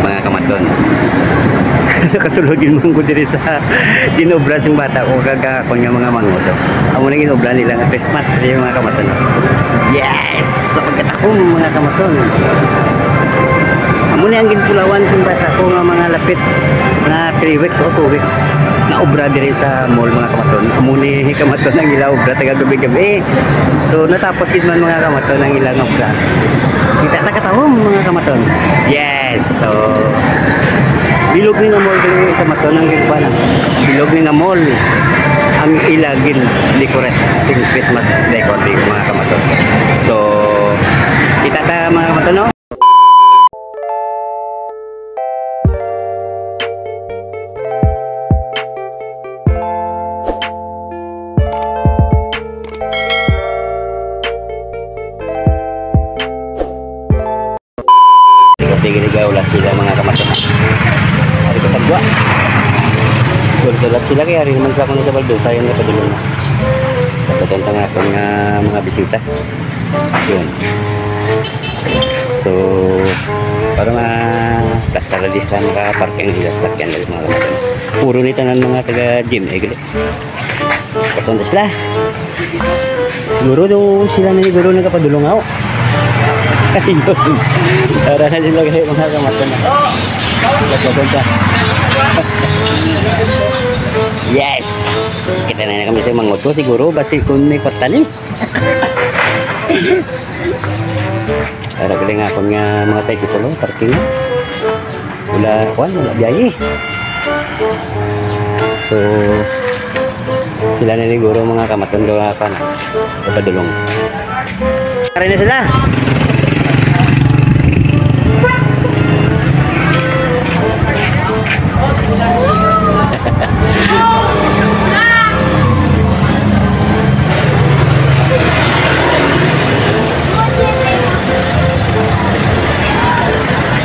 mga kamaton. Nakasulogin mo ko diri sa ginobra sing bata ko kagakon nga mga mangoto. Amo na ginobra nila nga Christmas tree mga kamaton. Yes, sa pagkatakong mga kamaton. Amo na ang ginpulawan sing bata ko nga mga lapit na 3 weeks o 2 weeks na obra diri sa mall mga kamaton. Amo ni kamaton ang ila obra taga gabi-gabi. So natapos gid man mga kamaton ang ilang obra. Kita ta katawom mga kamaton. Yes, so bilog ni nga mall kini kamaton ang gilbana. Bilog ni nga mall ang ilagin decorate sing Christmas decor di mga kamaton. So kita ta mga kamaton no. Tigil-igaw lang sila mga kamaton. Hari ko sagwa. Tulad sila kaya rin naman sa akong sa baldo. Sayang na padulong na. Kapatantang akong mga bisita. Yun. So, para plastaradis lang makaparking sila sa parking mga kamaton. Puro nito ng mga taga-gym. Gali. Kapunta sila. Siguro daw sila na siguro nagkapadulong ako. Ayun. Para na sila kayo mga kamaton na. Nagpapunta. Yes! Kita na kami sa mangoto siguro. Basi kung may kwartanin. Para galing ako nga mga tricycle. Parking. Wala biyahe. So, sila na siguro mga kamaton gawa pa na. Kapadulong. Kaya na sila.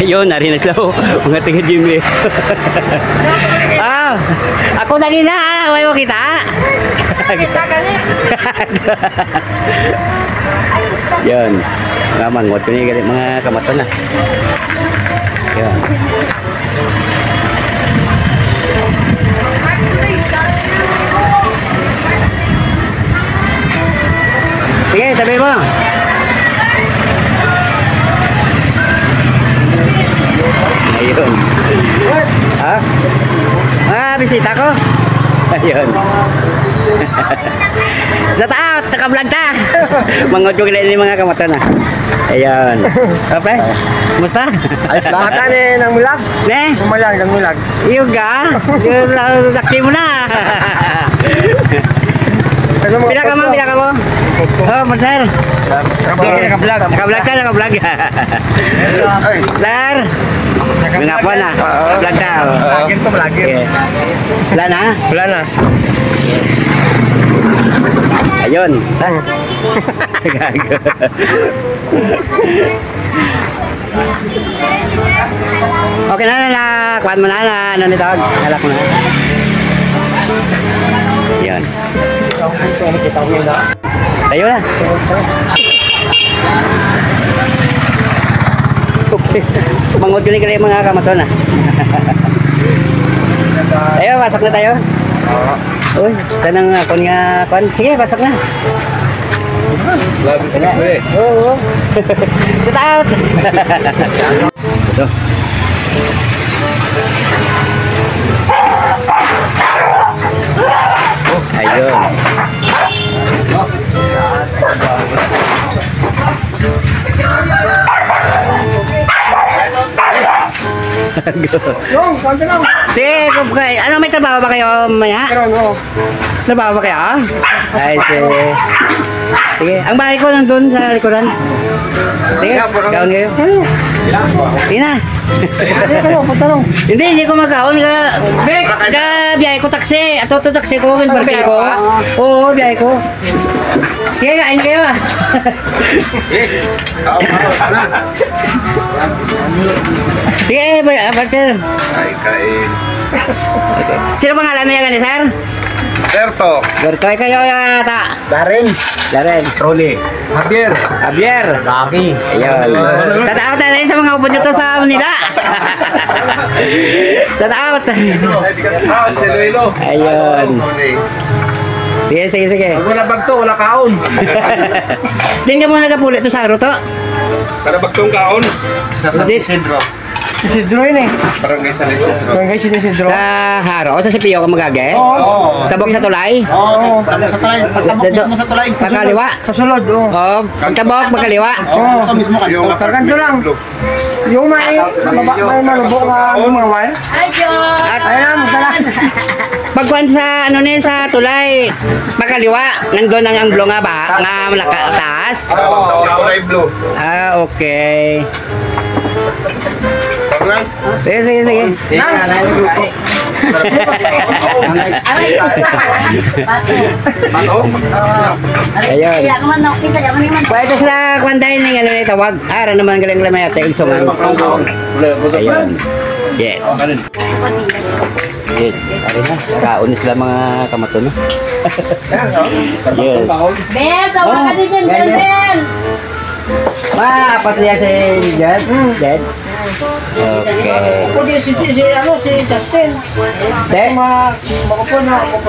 Ayun, nari na sila mga taga-gym eh. Ako na gina, huwag mo kita. Yun, naman, huwag ko niya galit mga kamaton na. Yun. Sige, sabi mo. Ayun. Bisita ko. Ayun. Sa taot, naka-vlog ta. Mangod ko kailan yung mga kamaton na. Ayun. Okay? Kumusta? Ayos lang. Mata ni ng mulag. Ne? Mumalang ng mulag. Iyo ga? Yung lakti mo na. Pila ka mo? Oh, Sir. Naka-vlog. Naka-vlog. Sir. Mengapa na? Vlog ka. Lagin to, lagin. Wala na? Wala na. Ayun. Gago. Okay na. Kuhan mo na. Ano nito? Halak mo na. Ayun. Tayo na. Mangod ko ni mga kamaton na. Tayo, pasok na tayo. Uy, tanang akon nga kon. Sige, pasok na. Labi ka na. Oo. Get out. Ito. Ayun. Sige, ano may trabaho ba kayo maya? Trabaho ba kayo? Ay, sige. Ang bahay ko nandun sa likuran. Sige, gawin kayo. Sige na. Hindi ko mag-gaon. Biyahe ko taksi. Ato taksi ko. Parking ko. Oo, biyahe ko. Sige, kain kayo ah. Sige, partner. Ay, kain. Sino pangalan niya ganun, sir? Berto. Berto, kayo yata. Darin. Trolli. Javier. Laki. Ayun. Sa tao tayo sa mga upod nito sa Manila. Shout out. Iloilo. Ayun. Sige, sige, sige. Pag wala bagto, wala kaon. Din ka muna nagapuli to sa aro to. Kada bagtong kaon. Sa San Isidro. Isidro yun eh. Barangay San Isidro. Barangay San Isidro. Sa haro o sa Sipiyo ka magagay? Oo. Tabok sa tulay? Oo. Tabok sa tulay. Pagtabok mismo sa tulay. Pagkaliwa? Kasulod, oo. Oo. Pagtabok, pagkaliwa? Oo. Ito mismo ka. Kaganto lang. Yung may malubok na mga wire. Hi, John! Ayun na, masala. Pagkuhan sa ano na yun, sa tulay, pagkaliwa, nandun ang anglo nga ba? Nga taas? Kulay blue. Ah, okay. Paglan? Sige, sige, sige. Ayun. Kaya naman ako, kaya naman naman. Pwede sila kwantahin ng ano na tawag. Ara naman galing lamay at ilsungan. Ayun. Yes. Yes. Ari na. Kaon sila mga kamaton. Yes. Ben, tawa ka din dyan, Ben! Apa siya si Jed? Jed? Okay. Ako din si Justin. De? Makapo na ako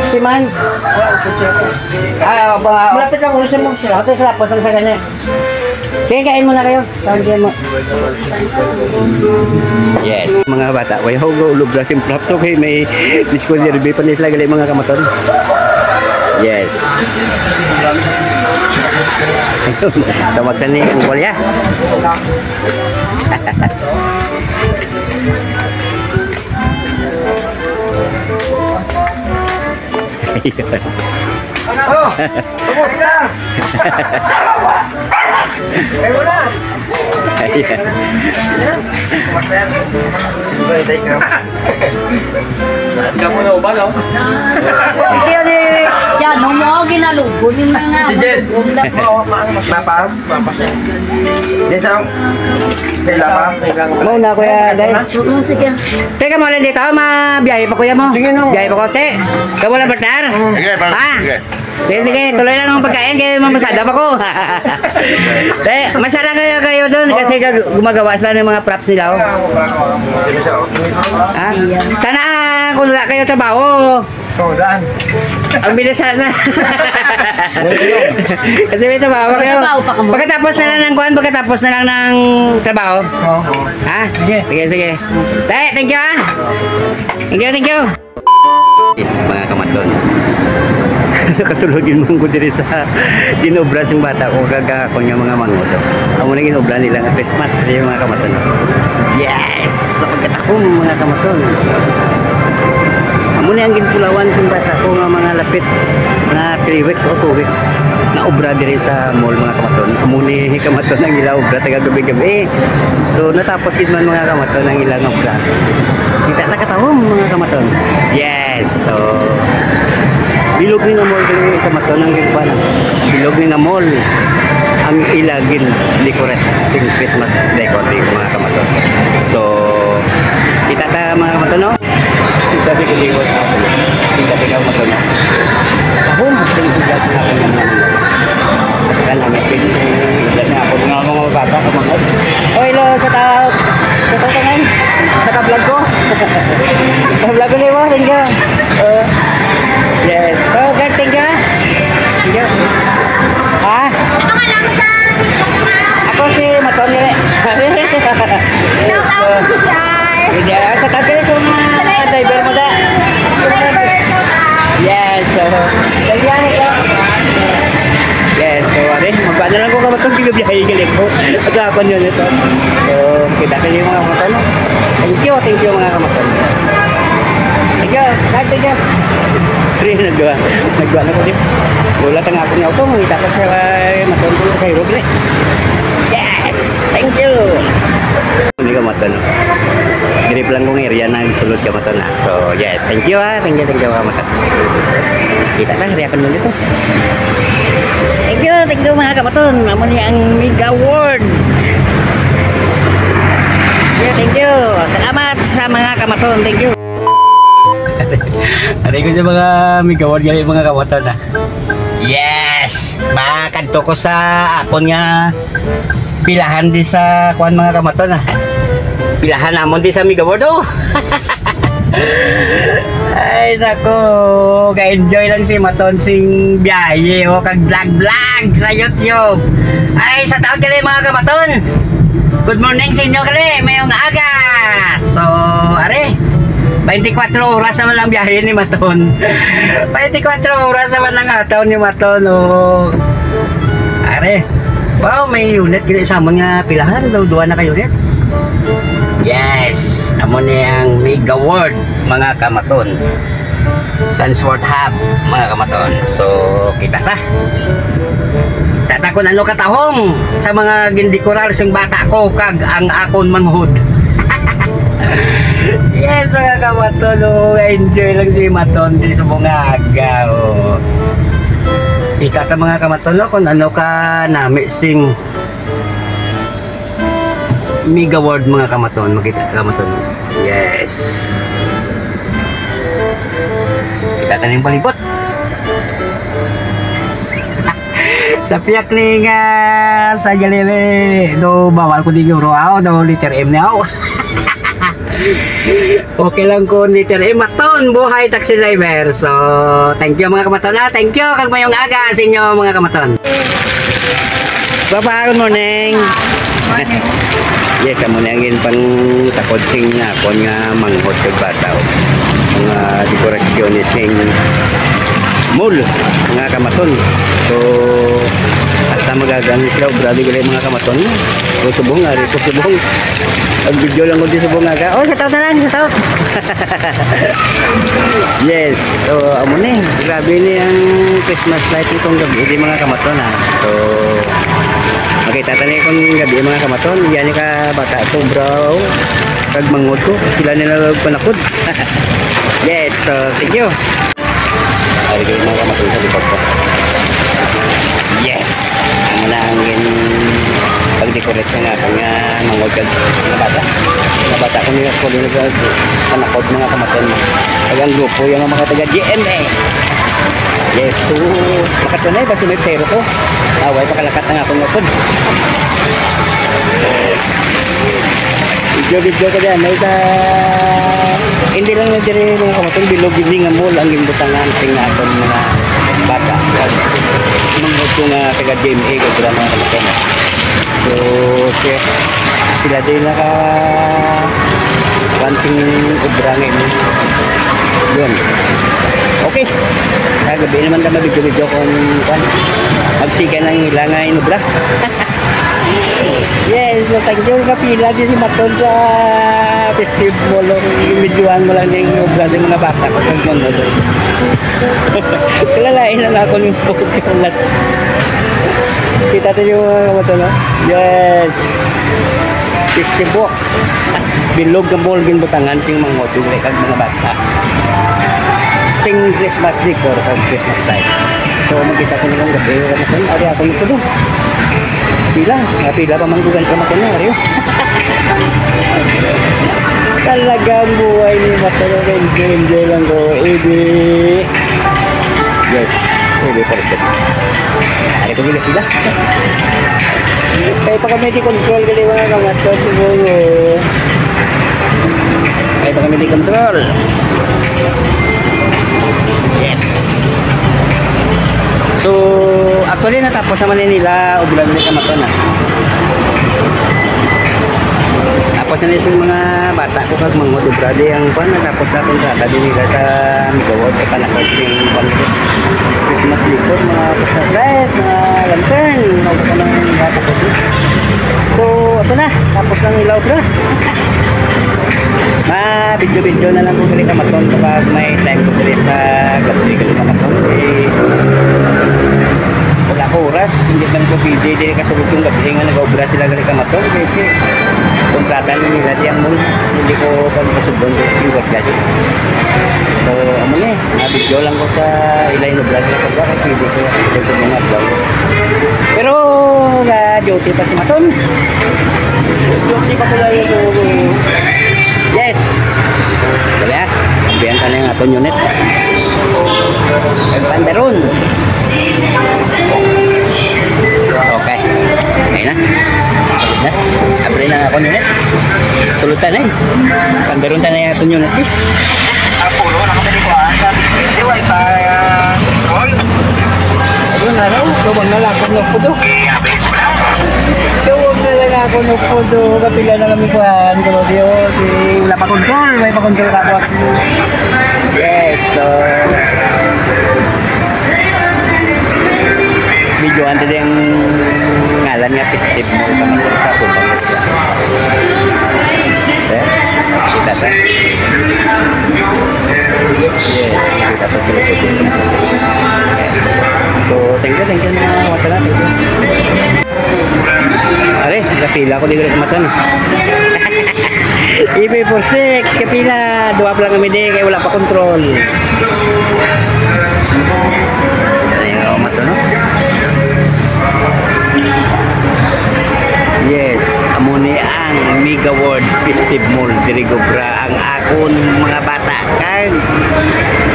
Si Man? Ah, ba? malapit lang ulo sa mga sila. Ito sila, pasang sa kanya. Sige, kain muna kayo. Kain mo. Yes. Mga bata, way hugo, ulubra, simplap. So, okay, may disco niya, ribay pa nila galing mga kamaton. Yes. Tawag sa ni Ungkol ya. Oh, kumusta? Ay, wala. Ayan. Kamu na uba, no? Hindi, hindi. Yan, nung mo, ginalugo din na nga. Mapas? Din sa kailan pa? Muna kuya, dahil. Sige. Teka mo ulit dito, mabiyahe pa kuya mo. Sige, no. Biyahe pa ko, te. Kamu na partner? Sige, Ha? sige. Sige, sige. Tuloy lang ang pagkain kaya mamasada pa ko. Te, masara kayo doon kasi gumagawa sila ng mga props nila. Oh. Ha? Sana kung wala kayo trabaho. Daan. Ang bilis sana. Kasi may trabaho kayo. Trabaho pa ka mo. Pagkatapos na lang ng kuhan, pagkatapos na lang ng trabaho. Ha? Sige, sige. Tay, thank you ha. Thank you, thank you. Yes, mga kamaton. Nakasulogin mong ko diri sa ginobra sing bata ko kagahapon nga mga mangoto. Amo na ginobra nila nga Christmas tree mga kamaton. Yes, sa pagkatapon mga kamaton. Amo na ang ginpulawan sing bata ko nga mga lapit na 3 weeks o 2 weeks na obra diri sa mall mga kamaton. Amo ni kamaton ang ila obra taga gabi-gabi. So natapos din man mga kamaton ang ilang obra. Kita nakatawom mga kamaton. Yes, so bilog ni nga mall kini kamaton ang gilban. Bilog ni nga mall ang ilagin decorate sing Christmas decor di mga kamaton. So kita ta mga kamaton no. Sabi ko di ko sa atin. Kita ikaw kamaton. Tahom sing tugas na akin naman. Kan ang pin sing tugas na ako nga mga bata kamaton. Oy lo sa tao. Sa tangan. Sa vlog ko. Sa vlog ko ni mo, thank you. Yes. Okay, thank you. Thank you. Ha? Ano ka lang sa... Ako si Maton ni. Shout out to Jai! Hindi, sa tabi ko mga driver mo da. Yes, so, lagyan ito. Yes, so, magpaano lang ko kamatong bigabiyahe galit ko. Pagkakon yun ito. So, kita kayo mga kamaton. Thank you mga kamaton. Thank you, thank you. Rin, naggawa na ko din. Wala tang ako niya ito, mangita ka sa maton ko kay Roble. Yes, thank you. Hindi ka maton. Grip lang kong area na sulod ka maton na. So, yes, thank you ha. Thank you ka maton. Kita na, reakan mo dito. Thank you mga kamaton. Amo niya ang Mega Award. Thank you. Salamat sa mga kamaton. Thank you. Aray ko sa mga Mega Award gali mga kamaton na. Yes! Makadto ko sa akon nga pilahan di sa kuan mga kamaton na. pilahan namon di sa Migaward oh. Ay nako, ka-enjoy lang si Maton sing biyahe o kag vlog sa YouTube. Ay sa taon kali mga kamaton. Good morning sa inyo kali, mayong aga. So, are 24 oras naman lang biyahe ni Maton. 24 oras naman lang ataw ni Maton oh. Are, wow, may unit kini sa amon nga pilahan daw duwa na kayo unit. Yes, amo ni ang Migaward mga kamaton. Transport hub mga kamaton. So, kita ta. Tata ko ano katahong sa mga gindikurar sing bata ko kag ang akon manghud. Yes mga kamaton, oh, enjoy lang si Maton di sa mga aga oh. Kita ta mga kamaton oh, kung ano ka nami sing Migaward mga kamaton, makita sa kamaton. Yes. Kita taning palibot. Sa piyak ni nga sa jalele do bawal ko di euro aw do liter M na aw. Okay lang ko liter M Maton, buhay taxi driver. So, thank you mga kamaton ha. Thank you kag mayong aga sa inyo mga kamaton. Bye-bye, good morning. Yes, amo na ang pang takod sing akon nga manghod kag bataw. Mga dekorasyon ni sing mall mga kamaton. So hasta magagamit sila grabe gali mga kamaton. So subong ari ko subong. Ang video lang ko di subong aga. Oh, sa taon na lang sa taon. Yes, so amo ni grabe ni ang Christmas light itong gabi di mga kamaton ha. So makita tani kung gabi mga kamaton, yan ka bata to bro. Kag mangod ko, sila nila panakod. Yes, so thank you. Ay kayo mga kamaton sa likod ko. Yes, ang lang pag-decorate sa nga nga mangod kag na bata ko nila ko nila panakod mga kamaton. Kag ang grupo yung mga taga GMA. Yes, to makatunay ba si may zero ko? Away pakalakat na nga akong ngapod. Video ko dyan, may ka hindi lang na diri mga kamaton, bilog hindi nga mall ang gimbutangan sing akong mga bata. Mga ito nga taga GMA ko sila mga kamaton. So, sila din naka pansing ubrangin yun. Okay, gabi naman ka mabidyo-bidyo kung magsika ng ilangay nubra. Yes, so thank you kapila din si Maton sa festive mall. Medyoan mo lang yung nubra ng mga bata ko kung gano'n doon. Kilalain lang ako ng Pokemon. Kita tayo yung mga Maton, no? Yes, festive walk. Bilog ng mall ginbutangan sing mga moto kag mga bata. Sing Christmas decor sa Christmas light. So makita ko nilang gabi kamaton, ari ako nito doon. Pila pa manggugan kamaton na ari. Talagang buhay ni Maton, enjoy lang ko. Yes, 80%. Ari ko pila. Kaya pa kami di control gali mga kamaton siguro. Kaya pa kami di control. Yes. So, actually natapos naman nila ubulan ni kamaton na. Tapos na yung mga bata ko kag mga dubrade ang pan natapos na kontrata din nila sa Migaward kay panakod sing Christmas decor, mga Christmas light, mga lantern, mga ko nang bata ko. So, ito na, tapos ng ilaw bro. Video na lang po kali kamaton kapag may time ko kali sa gabi kali kamaton. Wala ko oras, hindi man ko PJ din kasulog yung gabi nga nag-obra sila kali kamaton. Kasi kontrata nila diyang mo, hindi ko pagpasubon din kasi work dati. So, amo na video lang ko sa ilay no vlog na pagka kay PJ ko ito mga vlog. Pero duty pa si Maton. Duty pa pala yung yes. Dali ah. Ambiyan ka na yung aton unit. Pandaron. Okay. Okay na. Ha? Abre na ako nila. Sulutan na eh. Pandaron na yung aton yun natin. Pulo, nakabili ko sabi ko, hindi, wifi, roll. Ayun, araw, tuwag na lang ako ng pudo. Tuwag na lang ako ng pudo. Kapila na kami kuhan. Pero Diyos, wala pa control. May pa control ka po. Yes, so... Videoan din yung ngalan nga festive mo kamatol sa ako. Kita ta? Yes, kita ta sila po. So, thank you na mata natin. Are, kapila ko dito sa mata na. EB46, kapila. Dua pa lang kami din, kaya wala pa control. Ayan, mata no? Yes, amo ni ang Mega World Festive Mall diri Gobra ang akon mga bata kag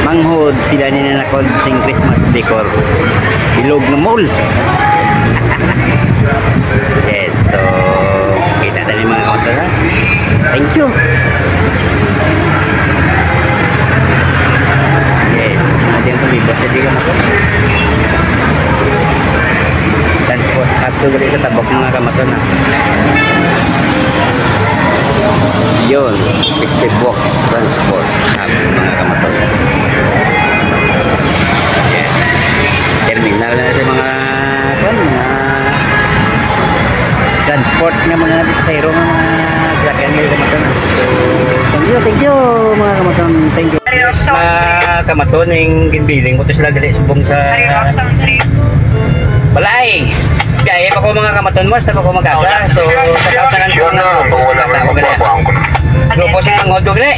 manghod sila ni nakon sing Christmas decor. Ilog na mall. Yes, so kita tadi mga kawan ha. Thank you. Yes, ada yang terlibat jadi kan ako. Transport ato dali sa tabok mga kamaton na. Yun, Festive Box Transport ato mga kamaton. Yes. Terminal na sa mga transport nga mga pasahero nga mga sasakyan nila kamaton. So, thank you mga kamaton. Thank you. Yes, mga kamaton yung ginbiling ko to sila dali subong sa Balay! Gaya pa ko mga kamaton mo, basta pa ko magaga. So, sa kautangan sa mga grupo, sa kata ko gana. Grupo sa mga hodog na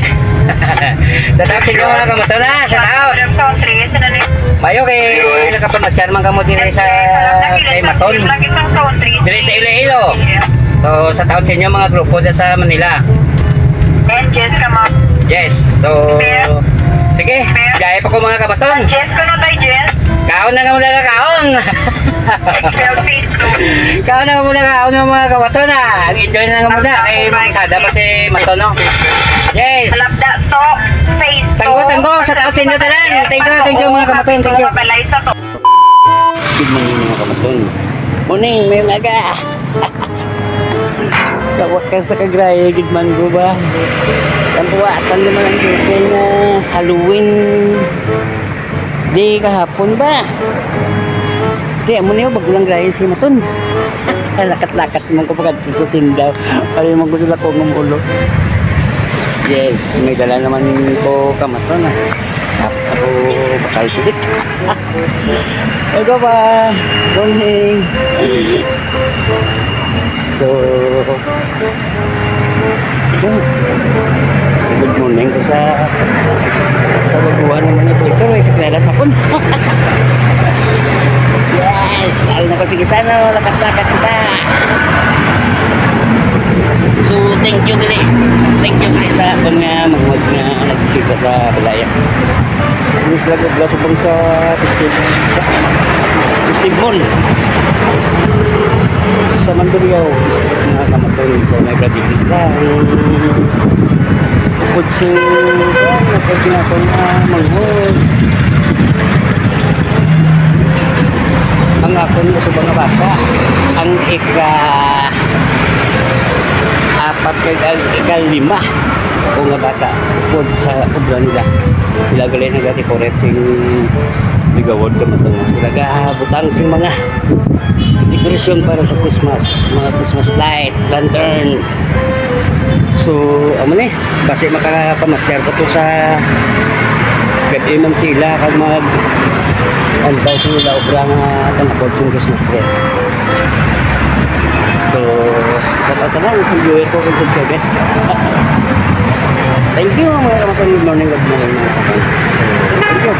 sa taot sa inyo mga kamaton na, sa taot! Mayo kay nakapamasyan mga kamot din sa kay Maton. Dili sa Iloilo. So, sa taot sa inyo mga grupo dyan sa Manila. Yes, so... Sige, gaya pa ko mga kamaton. Kaon na nga muna ka kaon. Kaon na nga muna kaon ng mga kamaton na. Enjoy na nga muna. Ay, magsada pa si Maton, no? Yes. Tanggo, sa taot sa inyo talan. Thank you mga kamaton. Thank you. Good morning mga kamaton. Morning, may umaga. Tawag ka sa kagraya, good man ko ba? Ang buwasan naman ang jusin na Halloween di kahapon ba? Di, amo niyo, bago lang graya si Maton. Lakat-lakat mong kapagad sa tindaw. Para yung magulila ko ng ulo. Yes, may dala naman ko kamaton ah. Ako bakal sulit. Ego ba? Morning. So, good morning ko sa baguhan naman ito. Ito, may kakilala sa kun. Yes, alam na ko sige sana, lakat-lakat kita. So, thank you dili. Thank you dili sa akong mahmud na nagsika sa Balaya. Miss lang ko subong sa Festive Mall. Sa Mandurriao, mga kamaton. So, may graduate lang. Bukod sa napagin ako na manghod. Ang akon sa mga bata, ang ika-apat ika-lima o nga bata bukod sa obra nila. Sila galing nag-decorate sing ligawad kamaton. Sila ga-butang sing mga dekorasyon para sa Christmas, mga Christmas light, lantern. So, amo ni, kasi makapamaster ko to sa gabi man sila kag mag antaw sila obra nga tanapod sa Christmas tree. So, kapag lang sa viewer ko kung sabi. Thank you mga kamaton, good morning, good morning mga kamaton. Thank you.